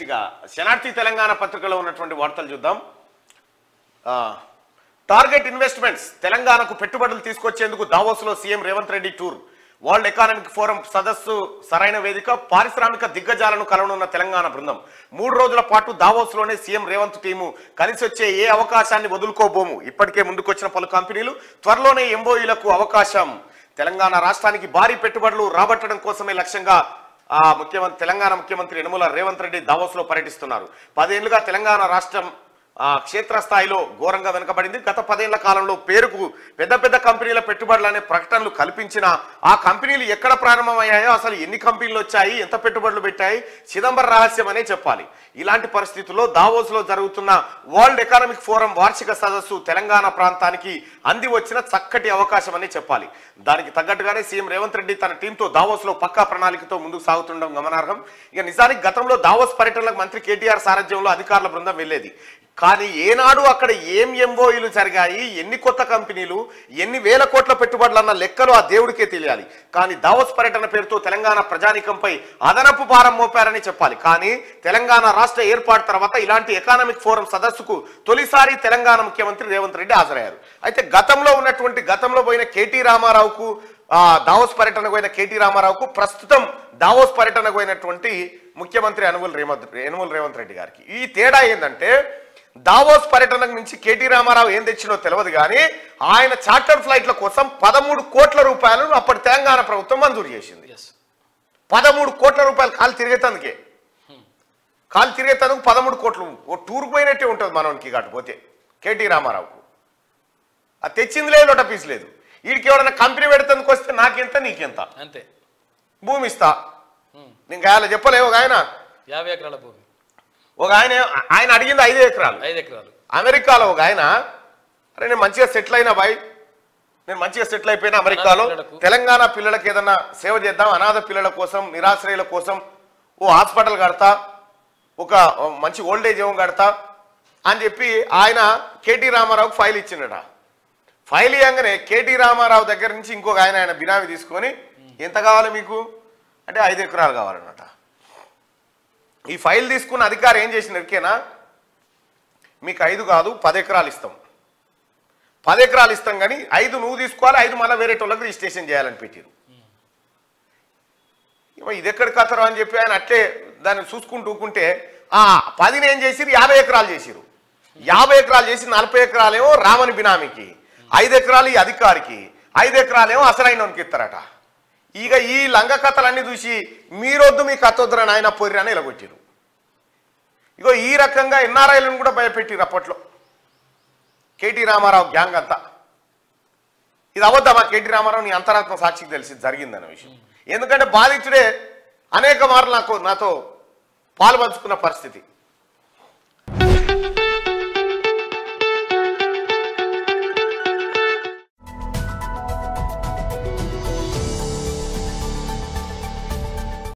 ఇక శనార్థి తెలంగాణ పత్రికలో ఉన్నటువంటి వార్తలు చూద్దాం. టార్గెట్ ఇన్వెస్ట్మెంట్స్ తెలంగాణకు పెట్టుబడులు తీసుకొచ్చేందుకు దావోస్లో CM Revanth Reddy tour. World economic forum సదస్సు సరైన వేదిక. పారిశ్రామిక దిగ్గజాలను కలవనున్న తెలంగాణ బృందం 3 రోజుల పాటు దావోస్లోనే సీఎం రేవంత్ టీము కలిసి వచ్చే ఏ అవకాశాన్ని వదులుకోబోము. ఇప్పటికే ముందుకొచ్చిన పలు కంపెనీలు త్వరలోనే ఎంఓఈలకు అవకాశం. తెలంగాణ రాష్ట్రానికి భారీ పెట్టుబడులు రాబట్టడం కోసమే లక్ష్యంగా తెలంగాణ ముఖ్యమంత్రి యనమల రేవంత్ రెడ్డి దావోస్లో పర్యటిస్తున్నారు. 10 ఏళ్లుగా తెలంగాణ రాష్ట్రం క్షేత్రస్థాయిలో ఘోరంగా వెనుకబడింది. గత 10 ఏళ్ల కాలంలో పేరుకు పెద్ద పెద్ద కంపెనీల పెట్టుబడులు అనే ప్రకటనలు కల్పించిన ఆ కంపెనీలు ఎక్కడ ప్రారంభమయ్యాయో, అసలు ఎన్ని కంపెనీలు వచ్చాయి, ఎంత పెట్టుబడులు పెట్టాయి, చిదంబర రహస్యం అనే చెప్పాలి. ఇలాంటి పరిస్థితుల్లో దావోస్లో జరుగుతున్న వరల్డ్ ఎకనామిక్ ఫోరం వార్షిక సదస్సు తెలంగాణ ప్రాంతానికి అంది వచ్చిన చక్కటి అవకాశం అనే చెప్పాలి. దానికి తగ్గట్టుగానే సీఎం రేవంత్ రెడ్డి తన టీంతో దావోస్లో పక్కా ప్రణాళికతో ముందుకు సాగుతుండడం గమనార్హం. ఇక నిజానికి గతంలో దావోస్ పర్యటనలకు మంత్రి కేటీఆర్ సారథ్యంలో అధికారుల బృందం వెళ్లేది. కానీ ఏనాడు అక్కడ ఏం ఎంఓఈలు జరిగాయి, ఎన్ని కొత్త కంపెనీలు, ఎన్ని వేల కోట్ల పెట్టుబడులు అన్న లెక్కలు ఆ దేవుడికే తెలియాలి. కానీ దావోస్ పర్యటన పేరుతో తెలంగాణ ప్రజానీకంపై అదనపు భారం మోపారని చెప్పాలి. కానీ తెలంగాణ రాష్ట్ర ఏర్పాటు తర్వాత ఇలాంటి ఎకనామిక్ ఫోరం సదస్సుకు తొలిసారి తెలంగాణ ముఖ్యమంత్రి రేవంత్ రెడ్డి హాజరయ్యారు. అయితే గతంలో పోయిన కేటీ రామారావుకు, దావోస్ పర్యటనకు పోయిన కేటీ రామారావుకు ప్రస్తుతం దావోస్ పర్యటనకు పోయినటువంటి ముఖ్యమంత్రి యనమల రేవంత్ రెడ్డి గారికి ఈ తేడా ఏంటంటే, దావోస్ పర్యటన నుంచి కేటీ రామారావు ఏం తెచ్చినో తెలియదు, కానీ ఆయన చార్టర్ ఫ్లైట్ల కోసం 13 కోట్ల రూపాయలను అప్పటి తెలంగాణ ప్రభుత్వం మంజూరు చేసింది. 13 కోట్ల రూపాయలు కాలు తిరిగేతందుకు 13 కోట్లు. ఓ టూర్కు పోయినట్టే ఉంటుంది మనకి కాకపోతే కేటీ రామారావుకు. అది తెచ్చింది లేదు, లోట పీస్ లేదు. వీడికి ఎవరైనా కంపెనీ పెడతందుకు వస్తే నాకెంత నీకెంత అంతే భూమి ఇస్తా. నేను గాయాల చెప్పలేవు. ఒక ఆయన 50 ఎకరాల భూమి, ఒక ఆయన అడిగింది 5 ఎకరాలు. అమెరికాలో ఒక ఆయన, అరే నేను మంచిగా సెటిల్ అయినా బాయ్, నేను మంచిగా సెటిల్ అయిపోయినా అమెరికాలో, తెలంగాణ పిల్లలకి ఏదన్నా సేవ చేద్దాం, అనాథ పిల్లల కోసం, నిరాశ్రయుల కోసం ఓ హాస్పిటల్ కడతా, ఒక మంచి ఓల్డేజ్ హోమ్ కడతా అని చెప్పి ఆయన కేటీ రామారావుకి ఫైల్ ఇచ్చిండట. ఫైల్ ఇవ్వగానే కేటీ రామారావు దగ్గర నుంచి ఇంకొక ఆయన బినామీ తీసుకొని, ఎంత కావాలి మీకు అంటే 5 ఎకరాలు కావాలన్నట. ఈ ఫైల్ తీసుకున్న అధికారి ఏం చేసిన ఎరికేనా, మీకు 5 కాదు 10 ఎకరాలు ఇస్తాం, 10 ఎకరాలు ఇస్తాం, కానీ 5 నువ్వు తీసుకోవాలి, 5 మళ్ళీ వేరే వాళ్ళకి రిజిస్ట్రేషన్ చేయాలని పెట్టారు. ఇది ఎక్కడి కథరు అని చెప్పి ఆయన అట్లే దాన్ని చూసుకుంటూ ఊకుంటే 10ని ఏం చేసిరు, 50 ఎకరాలు చేసిరు. 50 ఎకరాలు చేసి 40 ఎకరాలేమో రామని బినామీకి, 5 ఎకరాలు ఈ అధికారికి, 5 ఎకరాలేమో అసలైనకి ఇస్తారట. ఇక ఈ లంగ కథలన్నీ చూసి మీరొద్దు, మీ కథొద్దురని ఆయన పొర్రి అని ఇలాగొట్టారు. ఇగో ఈ రకంగా ఎన్ఆర్ఐలను కూడా భయపెట్టిరు అప్పట్లో కేటీ రామారావు గ్యాంగ్ అంతా. ఇది అవద్దమ్మా కేటీ రామారావు నీ అంతరాత్మ సాక్షికి తెలిసి జరిగిందనే విషయం. ఎందుకంటే బాధితుడే అనేక మార్లు నాతో పాలు పంచుకున్న పరిస్థితి.